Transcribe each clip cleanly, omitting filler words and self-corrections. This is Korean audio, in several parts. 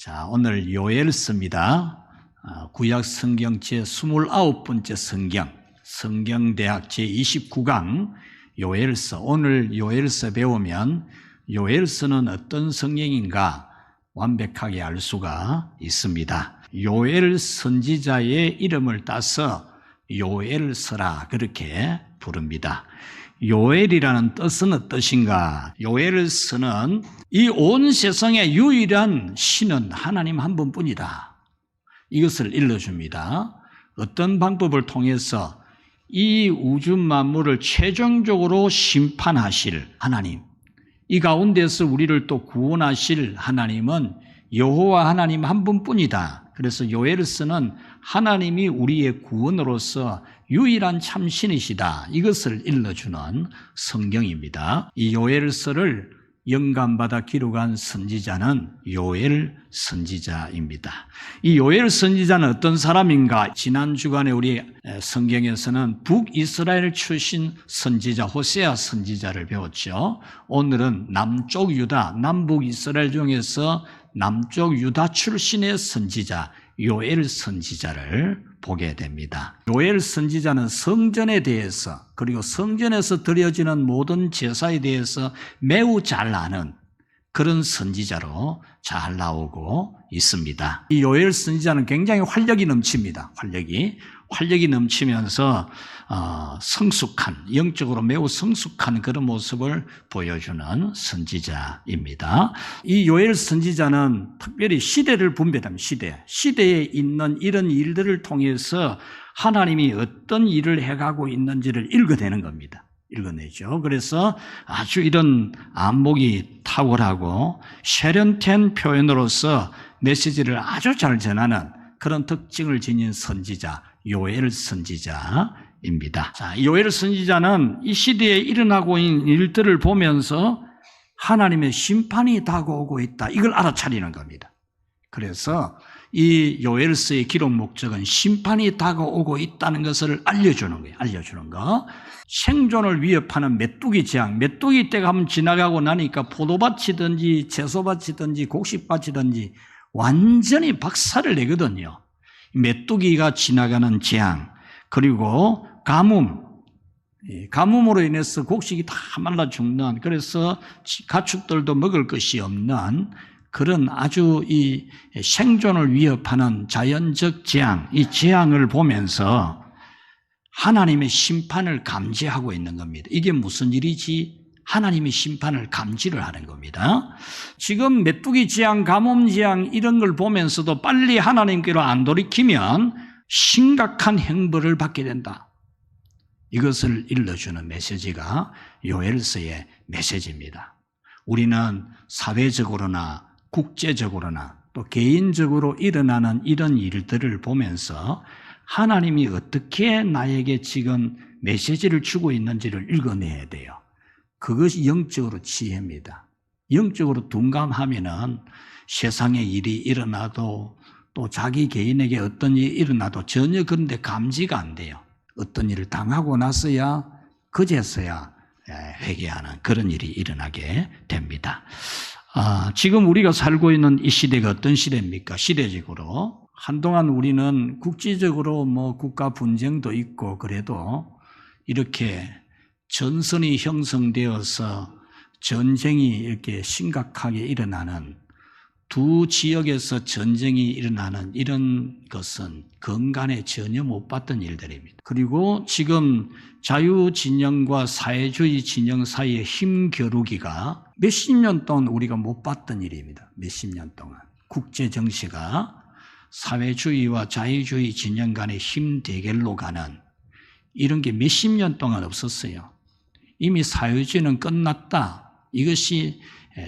자, 오늘 요엘서입니다. 구약 성경 제29번째 성경대학 제29강 요엘서. 오늘 요엘서 배우면 요엘서는 어떤 성경인가 완벽하게 알 수가 있습니다. 요엘 선지자의 이름을 따서 요엘서라 그렇게 부릅니다. 요엘이라는 뜻은 어떠신가? 요엘서는 이 온 세상의 유일한 신은 하나님 한 분뿐이다. 이것을 일러줍니다. 어떤 방법을 통해서 이 우주 만물을 최종적으로 심판하실 하나님, 이 가운데서 우리를 또 구원하실 하나님은 여호와 하나님 한 분뿐이다. 그래서 요엘서는 하나님이 우리의 구원으로서 유일한 참신이시다. 이것을 일러주는 성경입니다. 이 요엘서를 영감받아 기록한 선지자는 요엘 선지자입니다. 이 요엘 선지자는 어떤 사람인가? 지난 주간에 우리 성경에서는 북이스라엘 출신 선지자 호세아 선지자를 배웠죠. 오늘은 남쪽 유다, 남북 이스라엘 중에서 남쪽 유다 출신의 선지자 요엘 선지자를 보게 됩니다. 요엘 선지자는 성전에 대해서 그리고 성전에서 드려지는 모든 제사에 대해서 매우 잘 아는 그런 선지자로 잘 나오고 있습니다. 이 요엘 선지자는 굉장히 활력이 넘칩니다. 활력이 넘치면서 성숙한, 영적으로 매우 성숙한 그런 모습을 보여주는 선지자입니다. 이 요엘 선지자는 특별히 시대를 분별합니다. 시대에 있는 이런 일들을 통해서 하나님이 어떤 일을 해가고 있는지를 읽어내는 겁니다. 읽어내죠. 그래서 아주 이런 안목이 탁월하고 세련된 표현으로서 메시지를 아주 잘 전하는 그런 특징을 지닌 선지자, 요엘 선지자입니다. 자, 요엘 선지자는 이 시대에 일어나고 있는 일들을 보면서 하나님의 심판이 다가오고 있다. 이걸 알아차리는 겁니다. 그래서 이 요엘서의 기록 목적은 심판이 다가오고 있다는 것을 알려주는 거예요. 알려주는 거. 생존을 위협하는 메뚜기 재앙. 메뚜기 때가 한번 지나가고 나니까 포도밭이든지 채소밭이든지 곡식밭이든지 완전히 박살을 내거든요. 메뚜기가 지나가는 재앙, 그리고 가뭄으로 인해서 곡식이 다 말라 죽는, 그래서 가축들도 먹을 것이 없는 그런 아주 이 생존을 위협하는 자연적 재앙, 이 재앙을 보면서 하나님의 심판을 감지하고 있는 겁니다. 이게 무슨 일이지? 하나님의 심판을 감지를 하는 겁니다. 지금 메뚜기 재앙, 가뭄 재앙 이런 걸 보면서도 빨리 하나님께로 안 돌이키면 심각한 형벌을 받게 된다. 이것을 일러주는 메시지가 요엘서의 메시지입니다. 우리는 사회적으로나 국제적으로나 또 개인적으로 일어나는 이런 일들을 보면서 하나님이 어떻게 나에게 지금 메시지를 주고 있는지를 읽어내야 돼요. 그것이 영적으로 지혜입니다. 영적으로 둔감하면은 세상에 일이 일어나도 또 자기 개인에게 어떤 일이 일어나도 전혀 그런데 감지가 안 돼요. 어떤 일을 당하고 나서야 그제서야 회개하는 그런 일이 일어나게 됩니다. 지금 우리가 살고 있는 이 시대가 어떤 시대입니까? 시대적으로 한동안 우리는 국제적으로 국가 분쟁도 있고 그래도 이렇게 전선이 형성되어서 전쟁이 이렇게 심각하게 일어나는, 두 지역에서 전쟁이 일어나는 이런 것은 건간에 전혀 못 봤던 일들입니다. 그리고 지금 자유진영과 사회주의 진영 사이의 힘겨루기가 몇십 년 동안 우리가 못 봤던 일입니다. 몇십 년 동안. 국제정세가 사회주의와 자유주의 진영 간의 힘 대결로 가는 이런 게 몇십 년 동안 없었어요. 이미 사회주의는 끝났다. 이것이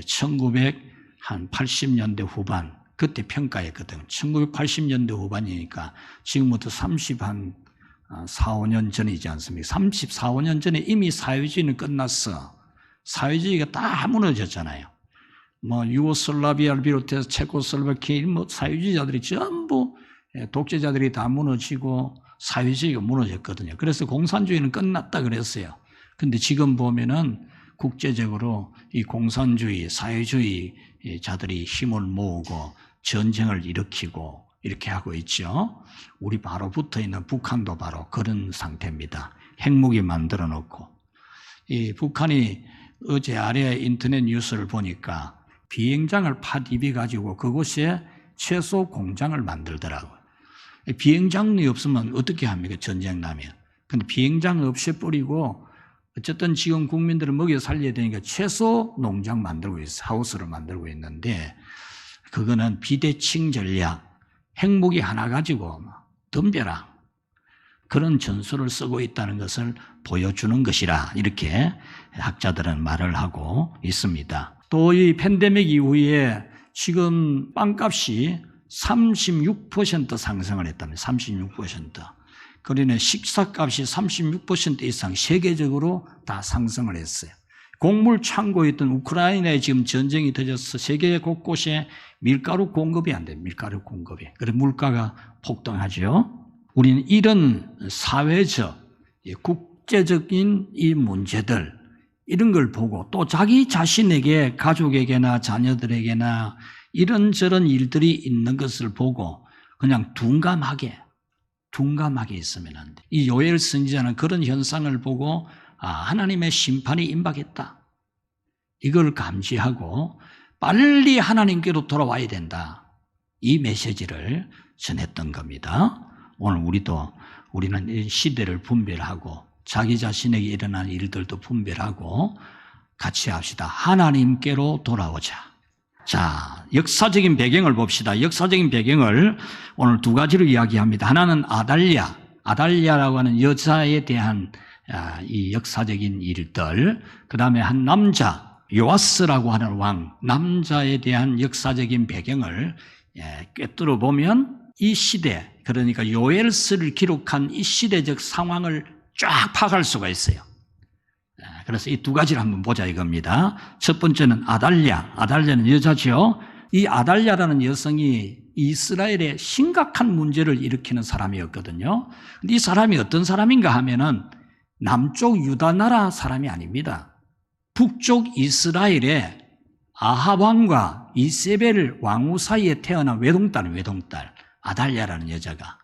1980년대 후반 그때 평가했거든요. 1980년대 후반이니까 지금부터 4, 5년 전이지 않습니까? 34, 5년 전에 이미 사회주의는 끝났어. 사회주의가 다 무너졌잖아요. 유고슬라비아를 비롯해서 체코슬로바키아 사회주의자들이 전부 독재자들이 다 무너지고 사회주의가 무너졌거든요. 그래서 공산주의는 끝났다 그랬어요. 근데 지금 보면은 국제적으로 이 공산주의, 사회주의자들이 힘을 모으고 전쟁을 일으키고 이렇게 하고 있죠. 우리 바로 붙어 있는 북한도 바로 그런 상태입니다. 핵무기 만들어 놓고. 이 북한이 어제 아래 인터넷 뉴스를 보니까 비행장을 파디비 가지고 그곳에 채소 공장을 만들더라고요. 비행장이 없으면 어떻게 합니까? 전쟁 나면. 근데 비행장 없애버리고 어쨌든 지금 국민들을 먹여 살려야 되니까 채소 농장 만들고 있어요. 하우스를 만들고 있는데 그거는 비대칭 전략, 핵무기 하나 가지고 덤벼라. 그런 전술을 쓰고 있다는 것을 보여주는 것이라 이렇게 학자들은 말을 하고 있습니다. 또 이 팬데믹 이후에 지금 빵값이 36% 상승을 했답니다. 36%. 그러니 식사값이 36% 이상 세계적으로 다 상승을 했어요. 곡물 창고에 있던 우크라이나에 지금 전쟁이 터져서 세계 곳곳에 밀가루 공급이 안 돼요. 밀가루 공급이. 그래서 물가가 폭등하죠. 우리는 이런 사회적, 국제적인 이 문제들 이런 걸 보고 또 자기 자신에게 가족에게나 자녀들에게나 이런저런 일들이 있는 것을 보고 그냥 둔감하게 있으면 안 돼. 이 요엘 선지자는 그런 현상을 보고 하나님의 심판이 임박했다. 이걸 감지하고 빨리 하나님께로 돌아와야 된다. 이 메시지를 전했던 겁니다. 오늘 우리는 이 시대를 분별하고 자기 자신에게 일어난 일들도 분별하고 같이 합시다. 하나님께로 돌아오자. 자, 역사적인 배경을 봅시다. 역사적인 배경을 오늘 두 가지로 이야기합니다. 하나는 아달랴라고 하는 여자에 대한 이 역사적인 일들, 그 다음에 한 남자, 요아스라고 하는 왕, 남자에 대한 역사적인 배경을 꿰뚫어 보면 이 시대, 그러니까 요엘서를 기록한 이 시대적 상황을 쫙 파악할 수가 있어요. 그래서 이 두 가지를 한번 보자 이겁니다. 첫 번째는 아달랴는 여자죠. 이 아달랴라는 여성이 이스라엘에 심각한 문제를 일으키는 사람이었거든요. 근데 이 사람이 어떤 사람인가 하면은 남쪽 유다 나라 사람이 아닙니다. 북쪽 이스라엘의 아합 왕과 이세벨 왕후 사이에 태어난 외동딸 아달랴라는 여자가.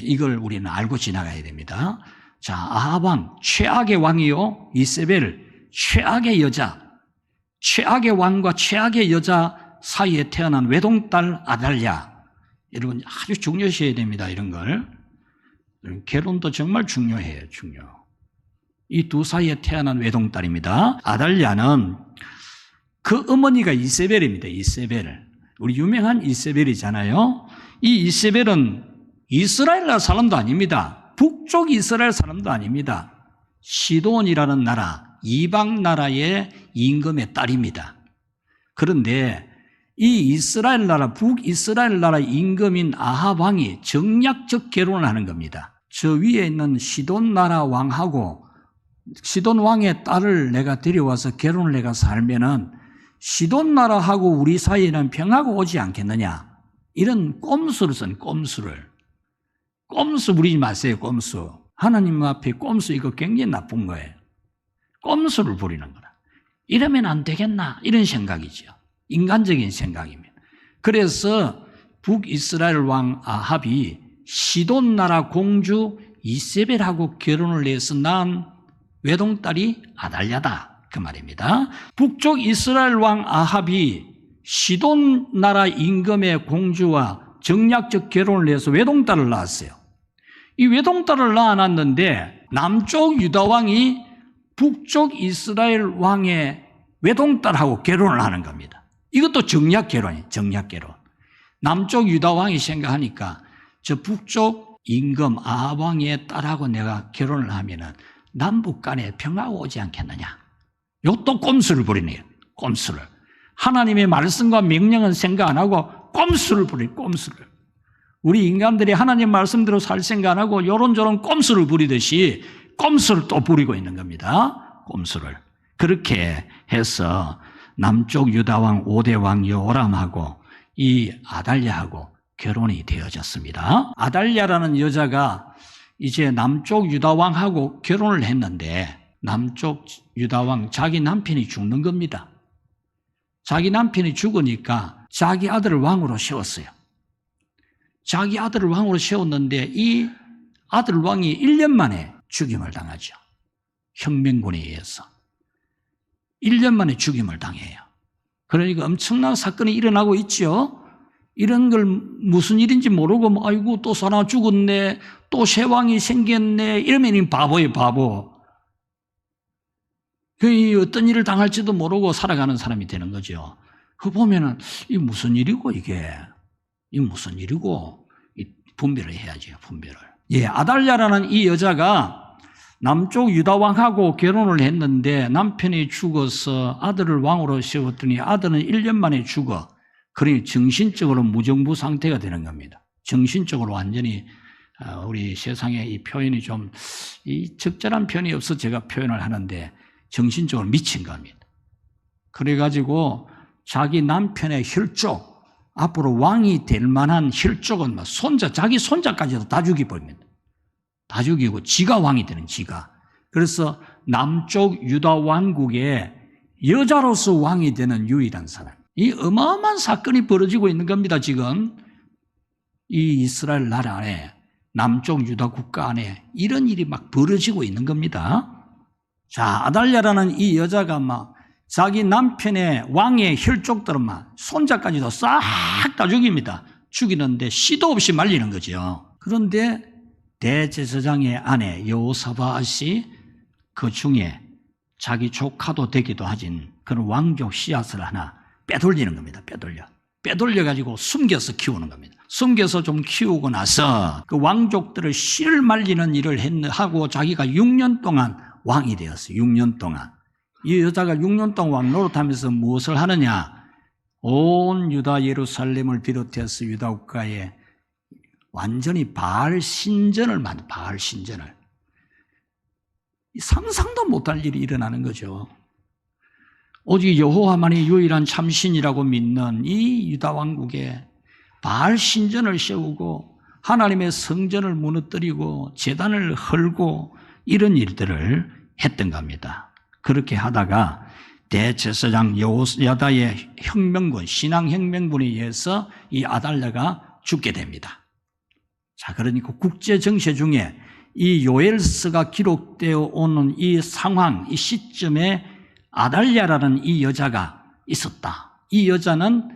이걸 우리는 알고 지나가야 됩니다. 자, 아합 왕, 최악의 왕이요. 이세벨, 최악의 여자. 최악의 왕과 최악의 여자 사이에 태어난 외동딸 아달랴. 여러분 아주 중요시해야 됩니다. 이런 걸. 결혼도 정말 중요해요. 이 두 사이에 태어난 외동딸입니다. 아달랴는 그 어머니가 이세벨입니다. 이세벨. 우리 유명한 이세벨이잖아요. 이 이세벨은 이스라엘 나라 사람도 아닙니다. 북쪽 이스라엘 사람도 아닙니다. 시돈이라는 나라, 이방 나라의 임금의 딸입니다. 그런데 이 이스라엘 나라, 북이스라엘 나라 임금인 아합 왕이 정략적 결혼을 하는 겁니다. 저 위에 있는 시돈 나라 왕하고 시돈 왕의 딸을 내가 데려와서 결혼을 내가 살면은 시돈 나라하고 우리 사이에는 평화가 오지 않겠느냐. 이런 꼼수를 쓴 꼼수를. 꼼수 부리지 마세요, 꼼수. 하나님 앞에 꼼수 이거 굉장히 나쁜 거예요. 꼼수를 부리는 거라. 이러면 안 되겠나? 이런 생각이죠. 인간적인 생각입니다. 그래서 북이스라엘 왕 아합이 시돈 나라 공주 이세벨하고 결혼을 해서 낳은 외동딸이 아달랴다. 그 말입니다. 북쪽 이스라엘 왕 아합이 시돈 나라 임금의 공주와 정략적 결혼을 해서 외동딸을 낳았어요. 이 외동딸을 낳아놨는데 남쪽 유다 왕이 북쪽 이스라엘 왕의 외동딸하고 결혼을 하는 겁니다. 이것도 정략 결혼이에요. 정략 결혼. 남쪽 유다 왕이 생각하니까 저 북쪽 임금 아합 왕의 딸하고 내가 결혼을 하면은 남북 간에 평화가 오지 않겠느냐. 이것도 꼼수를 부리네요. 꼼수를. 하나님의 말씀과 명령은 생각 안 하고 꼼수를 부리는 꼼수를. 우리 인간들이 하나님 말씀대로 살 생각 안 하고 요런저런 꼼수를 부리듯이 꼼수를 또 부리고 있는 겁니다. 꼼수를. 그렇게 해서 남쪽 유다왕 5대 왕 요람하고 이 아달랴하고 결혼이 되어졌습니다. 아달랴라는 여자가 이제 남쪽 유다왕하고 결혼을 했는데 남쪽 유다왕 자기 남편이 죽는 겁니다. 자기 남편이 죽으니까 자기 아들을 왕으로 세웠어요. 자기 아들을 왕으로 세웠는데 이 아들 왕이 1년 만에 죽임을 당하죠. 혁명군에 의해서. 1년 만에 죽임을 당해요. 그러니까 엄청난 사건이 일어나고 있죠. 이런 걸 무슨 일인지 모르고 아이고 또 사람 죽었네, 또 새 왕이 생겼네 이러면 바보예요, 바보. 그 어떤 일을 당할지도 모르고 살아가는 사람이 되는 거죠. 그 보면은 이 무슨 일이고 이게 무슨 일이고 분별을 해야죠, 분별을. 예, 아달랴라는 이 여자가 남쪽 유다 왕하고 결혼을 했는데 남편이 죽어서 아들을 왕으로 세웠더니 아들은 1년 만에 죽어. 그러니 정신적으로 무정부 상태가 되는 겁니다. 정신적으로 완전히 우리 세상에 이 표현이 좀 이 적절한 표현이 없어 제가 표현을 하는데 정신적으로 미친 겁니다. 그래가지고 자기 남편의 혈족, 앞으로 왕이 될 만한 혈족은 자기 손자까지도 다 죽여버립니다. 다 죽이고 지가 왕이 되는 지가. 그래서 남쪽 유다 왕국의 여자로서 왕이 되는 유일한 사람. 이 어마어마한 사건이 벌어지고 있는 겁니다, 지금. 이 이스라엘 나라 안에, 남쪽 유다 국가 안에 이런 일이 막 벌어지고 있는 겁니다. 자, 아달랴라는 이 여자가 자기 남편의 왕의 혈족들은 손자까지도 싹 다 죽입니다. 죽이는데 시도 없이 말리는 거죠. 그런데 대제사장의 아내 여호사밧이 그 중에 자기 조카도 되기도 하진 그런 왕족 씨앗을 하나 빼돌리는 겁니다. 빼돌려가지고 숨겨서 키우는 겁니다. 숨겨서 좀 키우고 나서 그 왕족들을 씨를 말리는 일을 하고 자기가 6년 동안 왕이 되었어요. 6년 동안. 이 여자가 6년 동안 왕 노릇하면서 무엇을 하느냐? 온 유다 예루살렘을 비롯해서 유다 국가에 완전히 바알 신전을 상상도 못할 일이 일어나는 거죠. 오직 여호와만이 유일한 참신이라고 믿는 이 유다 왕국에 바알 신전을 세우고 하나님의 성전을 무너뜨리고 제단을 헐고 이런 일들을 했던 겁니다. 그렇게 하다가 대제사장 여호야다의 혁명군, 신앙혁명군에 의해서 이 아달랴가 죽게 됩니다. 자, 그러니까 국제정세 중에 이 요엘서가 기록되어 오는 이 상황, 이 시점에 아달랴라는 이 여자가 있었다. 이 여자는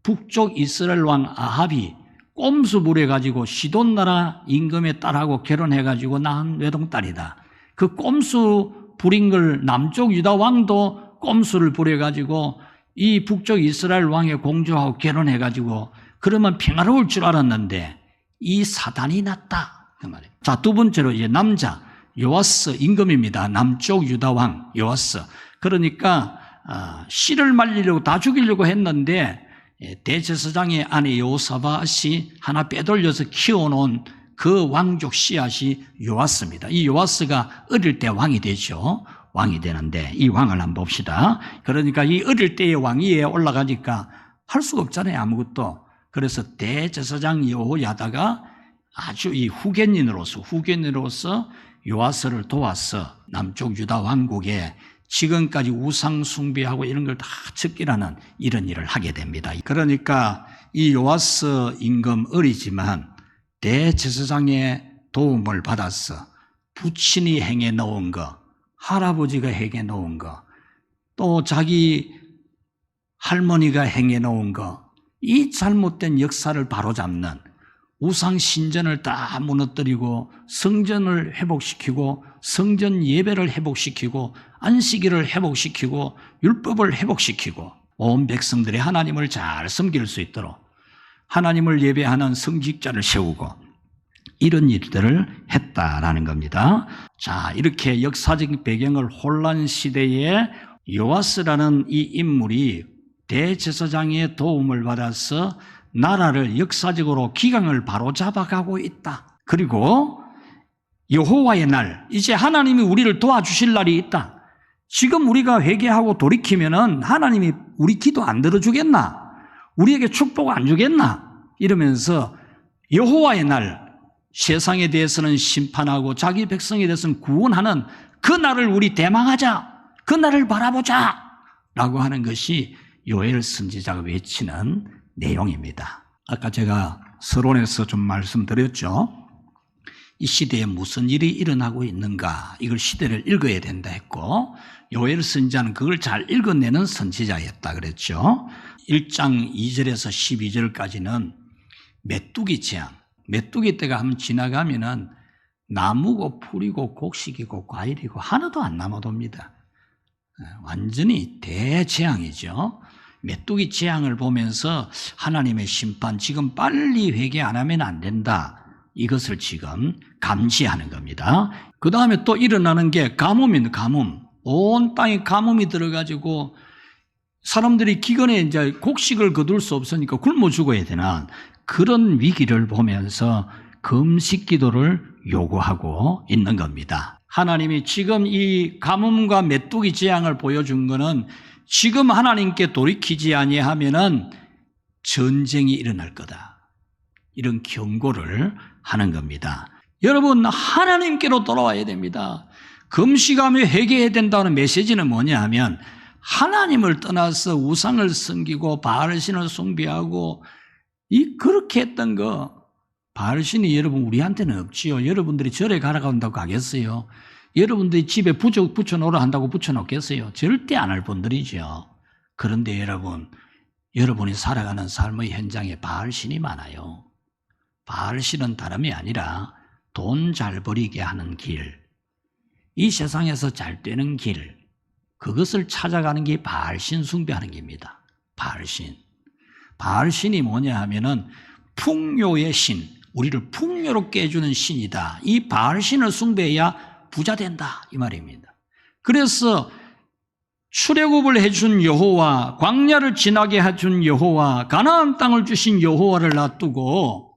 북쪽 이스라엘 왕 아합이 꼼수 부려가지고 시돈 나라 임금의 딸하고 결혼해가지고 낳은 외동딸이다. 그 꼼수 부린 걸 남쪽 유다 왕도 꼼수를 부려가지고 이 북쪽 이스라엘 왕의 공주하고 결혼해가지고 그러면 평화로울 줄 알았는데 이 사단이 났다. 그 말이에요. 자, 두 번째로 이제 남자 요아스 임금입니다. 남쪽 유다 왕 요아스. 그러니까 씨를 말리려고 다 죽이려고 했는데 대제사장의 아내 여호사밧이 하나 빼돌려서 키워놓은 그 왕족 씨앗이 요아스입니다. 이 요아스가 어릴 때 왕이 되죠. 왕이 되는데 이 왕을 한번 봅시다. 그러니까 이 어릴 때의 왕위에 올라가니까 할 수가 없잖아요, 아무것도. 그래서 대제사장 여호야다가 아주 이 후견인으로서 요아스를 도와서 남쪽 유다 왕국에 지금까지 우상 숭배하고 이런 걸 다 척결하는 이런 일을 하게 됩니다. 그러니까 이 요아스 임금 어리지만 대제사장의 도움을 받아서 부친이 행해 놓은 거, 할아버지가 행해 놓은 거, 또 자기 할머니가 행해 놓은 거, 이 잘못된 역사를 바로잡는 우상 신전을 다 무너뜨리고 성전을 회복시키고 성전 예배를 회복시키고 안식일을 회복시키고 율법을 회복시키고 온 백성들이 하나님을 잘 섬길 수 있도록 하나님을 예배하는 성직자를 세우고 이런 일들을 했다라는 겁니다. 자, 이렇게 역사적인 배경을 혼란 시대에 요아스라는 이 인물이 대제사장의 도움을 받아서 나라를 역사적으로 기강을 바로잡아가고 있다. 그리고 여호와의 날, 이제 하나님이 우리를 도와주실 날이 있다. 지금 우리가 회개하고 돌이키면은 하나님이 우리 기도 안 들어주겠나? 우리에게 축복 안 주겠나? 이러면서 여호와의 날, 세상에 대해서는 심판하고 자기 백성에 대해서는 구원하는 그 날을 우리 대망하자. 그 날을 바라보자. 라고 하는 것이 요엘 선지자가 외치는 내용입니다. 아까 제가 서론에서 좀 말씀드렸죠. 이 시대에 무슨 일이 일어나고 있는가, 이걸 시대를 읽어야 된다 했고, 요엘 선지자는 그걸 잘 읽어내는 선지자였다 그랬죠. 1장 2절에서 12절까지는 메뚜기 재앙, 메뚜기 때가 한번 지나가면은 나무고 풀이고 곡식이고 과일이고 하나도 안 남아돕니다. 완전히 대재앙이죠. 메뚜기 재앙을 보면서 하나님의 심판, 지금 빨리 회개 안 하면 안 된다, 이것을 지금 감시하는 겁니다. 그 다음에 또 일어나는 게 가뭄입니다. 가뭄. 온 땅에 가뭄이 들어가지고 사람들이 기근에 이제 곡식을 거둘 수 없으니까 굶어 죽어야 되는 그런 위기를 보면서 금식 기도를 요구하고 있는 겁니다. 하나님이 지금 이 가뭄과 메뚜기 재앙을 보여준 것은 지금 하나님께 돌이키지 아니하면은 전쟁이 일어날 거다, 이런 경고를 하는 겁니다. 여러분, 하나님께로 돌아와야 됩니다. 금식하며 회개해야 된다는 메시지는 뭐냐 하면, 하나님을 떠나서 우상을 섬기고 바알신을 숭배하고 그렇게 했던 거, 바알신이 여러분 우리한테는 없지요. 여러분들이 절에 가라고 한다고 가겠어요? 여러분들이 집에 붙여놓으라 한다고 붙여놓겠어요? 절대 안 할 분들이죠. 그런데 여러분이 살아가는 삶의 현장에 바알신이 많아요. 바알신은 다름이 아니라 돈 잘 벌이게 하는 길, 이 세상에서 잘 되는 길, 그것을 찾아가는 게 바알신 숭배하는 겁니다. 바알신이 뭐냐 하면은 풍요의 신, 우리를 풍요롭게 해주는 신이다. 이 바알신을 숭배해야 부자 된다, 이 말입니다. 그래서 출애굽을 해준 여호와, 광야를 지나게 해준 여호와, 가나안 땅을 주신 여호와를 놔두고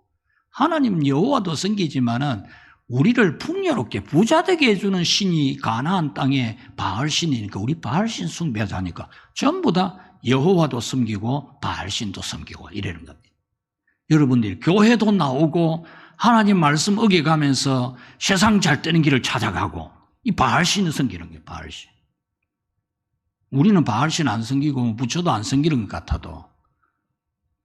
하나님 여호와도 섬기지만은 우리를 풍요롭게 부자되게 해주는 신이 가나안 땅의 바알신이니까 우리 바알신 숭배하자니까 전부 다 여호와도 섬기고 바알신도 섬기고 이러는 겁니다. 여러분들이 교회도 나오고 하나님 말씀 어겨가면서 세상 잘 되는 길을 찾아가고 이 바알신을 섬기는 거예요. 바알신. 우리는 바알신 안 섬기고 부처도 안 섬기는 것 같아도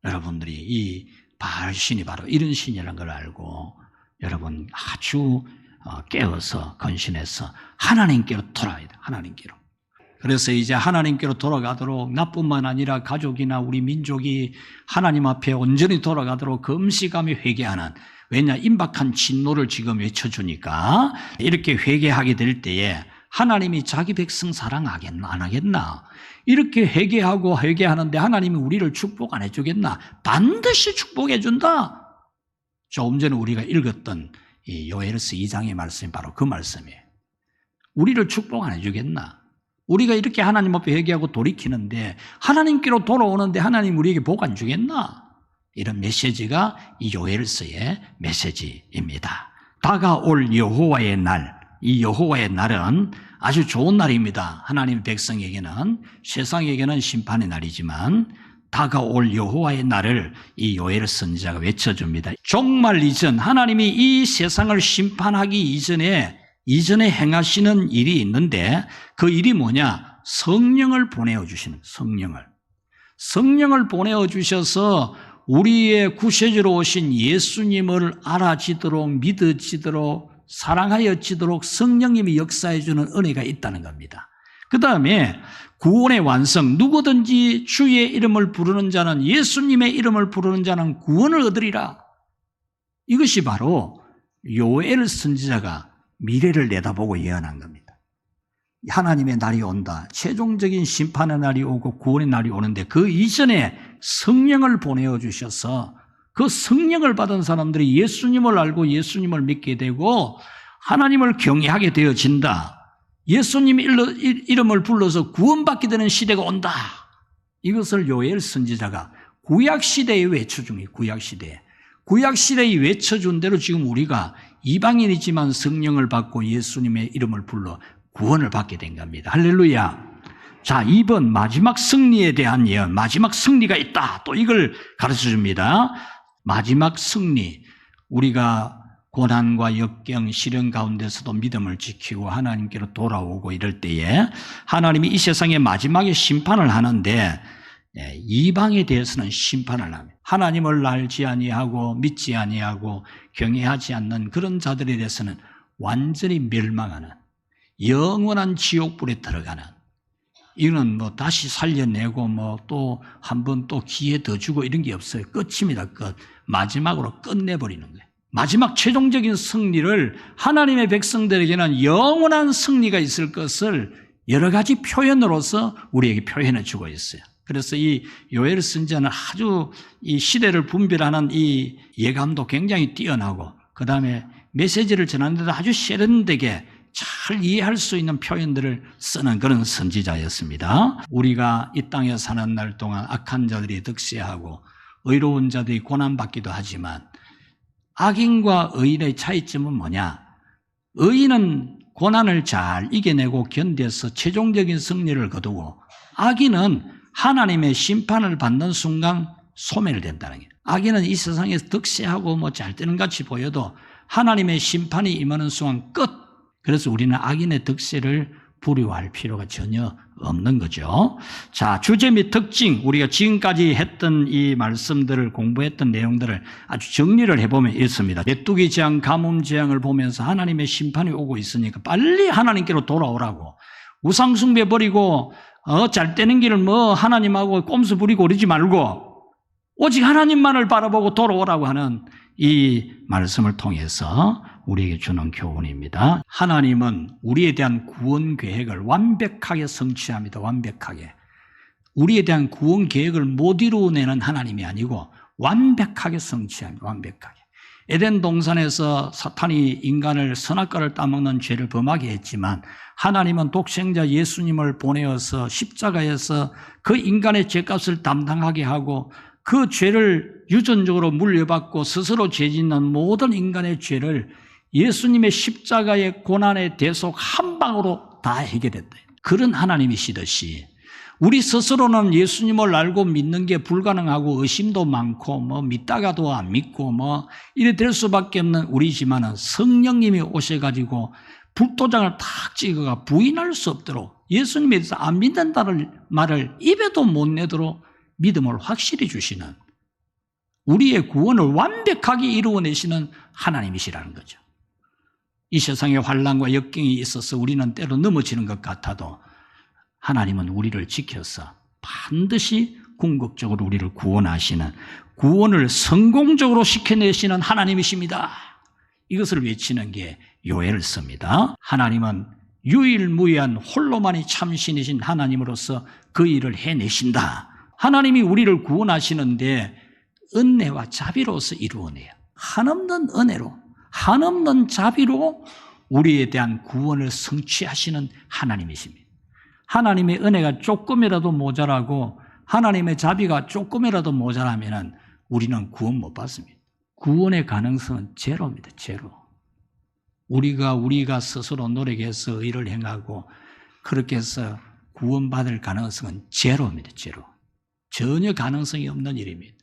여러분들이 이 바알신이 바로 이런 신이라는 걸 알고 여러분 아주 깨어서 건신해서 하나님께로 돌아야 돼. 하나님께로. 그래서 이제 하나님께로 돌아가도록, 나뿐만 아니라 가족이나 우리 민족이 하나님 앞에 온전히 돌아가도록 금식하며 회개하는, 왜냐 임박한 진노를 지금 외쳐주니까 이렇게 회개하게 될 때에 하나님이 자기 백성 사랑하겠나 안 하겠나? 이렇게 회개하는데 하나님이 우리를 축복 안 해주겠나? 반드시 축복해 준다. 조금 전에 우리가 읽었던 이 요엘서 2장의 말씀이 바로 그 말씀이에요. 우리를 축복 안 해주겠나? 우리가 이렇게 하나님 앞에 회개하고 돌이키는데, 하나님께로 돌아오는데 하나님 우리에게 복 안 주겠나? 이런 메시지가 이 요엘서의 메시지입니다. 다가올 여호와의 날, 이 여호와의 날은 아주 좋은 날입니다. 하나님 백성에게는, 세상에게는 심판의 날이지만 다가올 여호와의 날을 이 요엘 선지자가 외쳐줍니다. 종말 이전, 하나님이 이 세상을 심판하기 이전에 행하시는 일이 있는데, 그 일이 뭐냐? 성령을 보내어 주시는, 성령을 보내어 주셔서 우리의 구세주로 오신 예수님을 알아지도록, 믿어지도록, 사랑하여지도록 성령님이 역사해 주는 은혜가 있다는 겁니다. 그 다음에 구원의 완성, 누구든지 주의 이름을 부르는 자는, 예수님의 이름을 부르는 자는 구원을 얻으리라. 이것이 바로 요엘 선지자가 미래를 내다보고 예언한 겁니다. 하나님의 날이 온다. 최종적인 심판의 날이 오고 구원의 날이 오는데, 그 이전에 성령을 보내어 주셔서 그 성령을 받은 사람들이 예수님을 알고 예수님을 믿게 되고 하나님을 경외하게 되어진다. 예수님 이름을 불러서 구원받게 되는 시대가 온다. 이것을 요엘 선지자가 구약시대에 외쳐준 거예요. 구약시대에 외쳐준 대로 지금 우리가 이방인이지만 성령을 받고 예수님의 이름을 불러 구원을 받게 된 겁니다. 할렐루야. 자, 2번 마지막 승리에 대한 예언, 마지막 승리가 있다. 또 이걸 가르쳐 줍니다. 마지막 승리, 우리가 고난과 역경, 시련 가운데서도 믿음을 지키고 하나님께로 돌아오고 이럴 때에 하나님이 이 세상의 마지막에 심판을 하는데, 이방에 대해서는 심판을 합니다. 하나님을 알지 아니하고 믿지 아니하고 경외하지 않는 그런 자들에 대해서는 완전히 멸망하는, 영원한 지옥불에 들어가는, 이거는 뭐 다시 살려내고 뭐 또 한 번 또 기회 더 주고 이런 게 없어요. 끝입니다. 끝. 마지막으로 끝내버리는 거예요. 마지막 최종적인 승리를, 하나님의 백성들에게는 영원한 승리가 있을 것을 여러 가지 표현으로서 우리에게 표현해 주고 있어요. 그래서 이 요엘 선지자는 아주 이 시대를 분별하는 이 예감도 굉장히 뛰어나고, 그 다음에 메시지를 전하는데도 아주 세련되게 잘 이해할 수 있는 표현들을 쓰는 그런 선지자였습니다. 우리가 이 땅에 사는 날 동안 악한 자들이 득세하고 의로운 자들이 고난받기도 하지만, 악인과 의인의 차이점은 뭐냐? 의인은 고난을 잘 이겨내고 견뎌서 최종적인 승리를 거두고, 악인은 하나님의 심판을 받는 순간 소멸된다는 거예요. 악인은 이 세상에서 득세하고 뭐 잘 되는 같이 보여도 하나님의 심판이 임하는 순간 끝. 그래서 우리는 악인의 득세를 부러워할 필요가 전혀 없는 거죠. 자, 주제 및 특징, 우리가 지금까지 했던 이 말씀들을, 공부했던 내용들을 아주 정리를 해보면 이렇습니다. 메뚜기 재앙, 가뭄 재앙을 보면서 하나님의 심판이 오고 있으니까 빨리 하나님께로 돌아오라고, 우상 숭배 버리고 잘 되는 길을 뭐 하나님하고 꼼수 부리고 그러지 말고 오직 하나님만을 바라보고 돌아오라고 하는 이 말씀을 통해서 우리에게 주는 교훈입니다. 하나님은 우리에 대한 구원 계획을 완벽하게 성취합니다. 완벽하게. 우리에 대한 구원 계획을 못 이루어내는 하나님이 아니고 완벽하게 성취합니다. 완벽하게. 에덴 동산에서 사탄이 인간을 선악과를 따먹는 죄를 범하게 했지만, 하나님은 독생자 예수님을 보내어서 십자가에서 그 인간의 죄값을 담당하게 하고, 그 죄를 유전적으로 물려받고 스스로 죄짓는 모든 인간의 죄를 예수님의 십자가의 고난의 대속 한 방으로 다 해결했다. 그런 하나님이시듯이 우리 스스로는 예수님을 알고 믿는 게 불가능하고 의심도 많고 뭐 믿다가도 안 믿고 뭐 이래 될 수밖에 없는 우리지만은, 성령님이 오셔가지고 불도장을 탁 찍어가 부인할 수 없도록, 예수님에 대해서 안 믿는다는 말을 입에도 못 내도록 믿음을 확실히 주시는, 우리의 구원을 완벽하게 이루어내시는 하나님이시라는 거죠. 이 세상에 환난과 역경이 있어서 우리는 때로 넘어지는 것 같아도 하나님은 우리를 지켜서 반드시 궁극적으로 우리를 구원하시는, 구원을 성공적으로 시켜내시는 하나님이십니다. 이것을 외치는 게 요엘서입니다. 하나님은 유일무이한 홀로만이 참신이신 하나님으로서 그 일을 해내신다. 하나님이 우리를 구원하시는데 은혜와 자비로서 이루어내요. 한없는 은혜로, 한없는 자비로 우리에 대한 구원을 성취하시는 하나님이십니다. 하나님의 은혜가 조금이라도 모자라고 하나님의 자비가 조금이라도 모자라면 우리는 구원 못 받습니다. 구원의 가능성은 제로입니다. 제로. 우리가 스스로 노력해서 의를 행하고 그렇게 해서 구원받을 가능성은 제로입니다. 제로. 전혀 가능성이 없는 일입니다.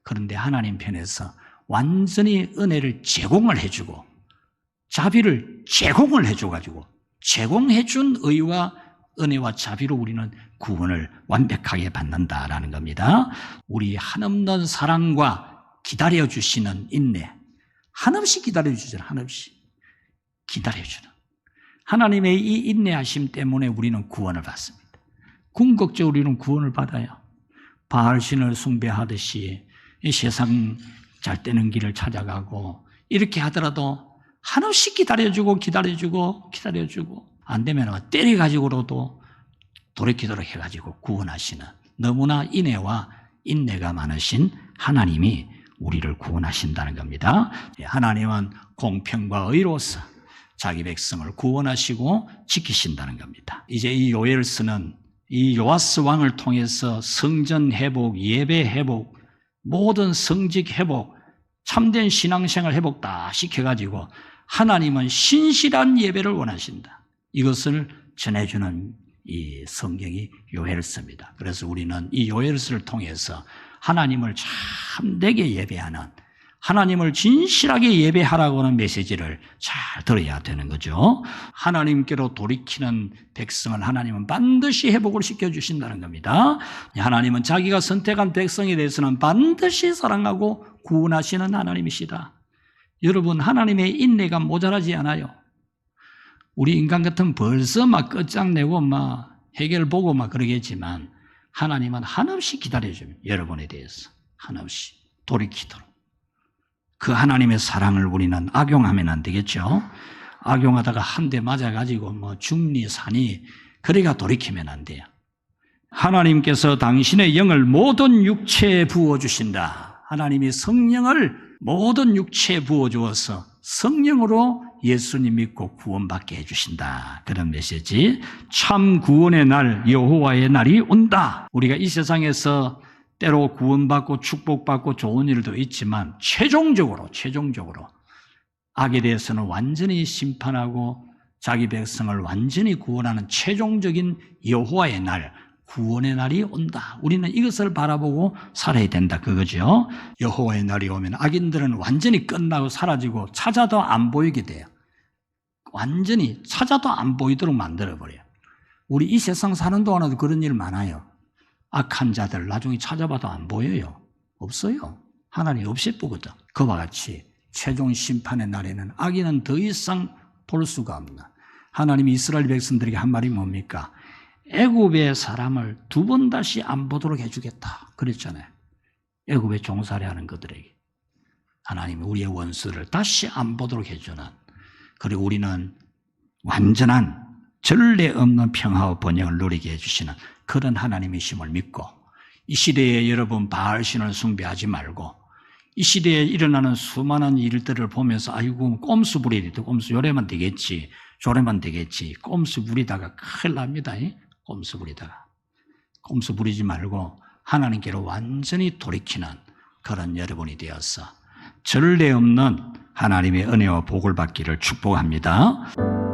그런데 하나님 편에서 완전히 은혜를 제공을 해주고 자비를 제공을 해줘가지고 제공해준 의와 은혜와 자비로 우리는 구원을 완벽하게 받는다라는 겁니다. 우리 한없는 사랑과 기다려주시는 인내, 한없이 기다려주잖아요. 한없이 기다려주는 하나님의 이 인내하심 때문에 우리는 구원을 받습니다. 궁극적으로 우리는 구원을 받아요. 바알신을 숭배하듯이 이 세상 잘 되는 길을 찾아가고 이렇게 하더라도 한없이 기다려주고 안 되면 때려가지고라도 돌이키도록 해가지고 구원하시는, 너무나 인애와 인내가 많으신 하나님이 우리를 구원하신다는 겁니다. 하나님은 공평과 의로서 자기 백성을 구원하시고 지키신다는 겁니다. 이제 이 요엘서는 이 요아스 왕을 통해서 성전 회복, 예배 회복, 모든 성직 회복, 참된 신앙생활 회복 다 시켜가지고 하나님은 신실한 예배를 원하신다. 이것을 전해주는 이 성경이 요엘서입니다. 그래서 우리는 이 요엘서를 통해서 하나님을 참되게 예배하는, 하나님을 진실하게 예배하라고 하는 메시지를 잘 들어야 되는 거죠. 하나님께로 돌이키는 백성을 하나님은 반드시 회복을 시켜주신다는 겁니다. 하나님은 자기가 선택한 백성에 대해서는 반드시 사랑하고 구원하시는 하나님이시다. 여러분, 하나님의 인내가 모자라지 않아요. 우리 인간 같으면 벌써 막 끝장내고 막 해결 보고 막 그러겠지만 하나님은 한없이 기다려줍니다. 여러분에 대해서 한없이 돌이키도록. 그 하나님의 사랑을 우리는 악용하면 안 되겠죠. 악용하다가 한 대 맞아가지고 뭐 죽니 사니 그래가 돌이키면 안 돼요. 하나님께서 당신의 영을 모든 육체에 부어주신다. 하나님이 성령을 모든 육체에 부어주어서 성령으로 예수님 믿고 구원받게 해주신다. 그런 메시지. 참 구원의 날, 여호와의 날이 온다. 우리가 이 세상에서 때로 구원받고 축복받고 좋은 일도 있지만 최종적으로 악에 대해서는 완전히 심판하고 자기 백성을 완전히 구원하는 최종적인 여호와의 날, 구원의 날이 온다. 우리는 이것을 바라보고 살아야 된다 그거죠. 여호와의 날이 오면 악인들은 완전히 끝나고 사라지고 찾아도 안 보이게 돼요. 완전히 찾아도 안 보이도록 만들어버려요. 우리 이 세상 사는 동안에도 그런 일 많아요. 악한 자들 나중에 찾아봐도 안 보여요. 없어요. 하나님 없애보거든. 그와 같이 최종 심판의 날에는 악인은 더 이상 볼 수가 없나. 하나님이 이스라엘 백성들에게 한 말이 뭡니까? 애굽의 사람을 두 번 다시 안 보도록 해주겠다 그랬잖아요. 애굽에 종살이하는 그들에게 하나님이 우리의 원수를 다시 안 보도록 해주는, 그리고 우리는 완전한 전례 없는 평화와 번영을 누리게 해주시는 그런 하나님이심을 믿고, 이 시대에 여러분 바알신을 숭배하지 말고 이 시대에 일어나는 수많은 일들을 보면서 아이고 꼼수 부리다, 꼼수 요래만 되겠지 저래만 되겠지, 꼼수 부리다가 큰일 납니다. 꼼수 부리다가. 꼼수 부리지 말고 하나님께로 완전히 돌이키는 그런 여러분이 되어서 전례 없는 하나님의 은혜와 복을 받기를 축복합니다.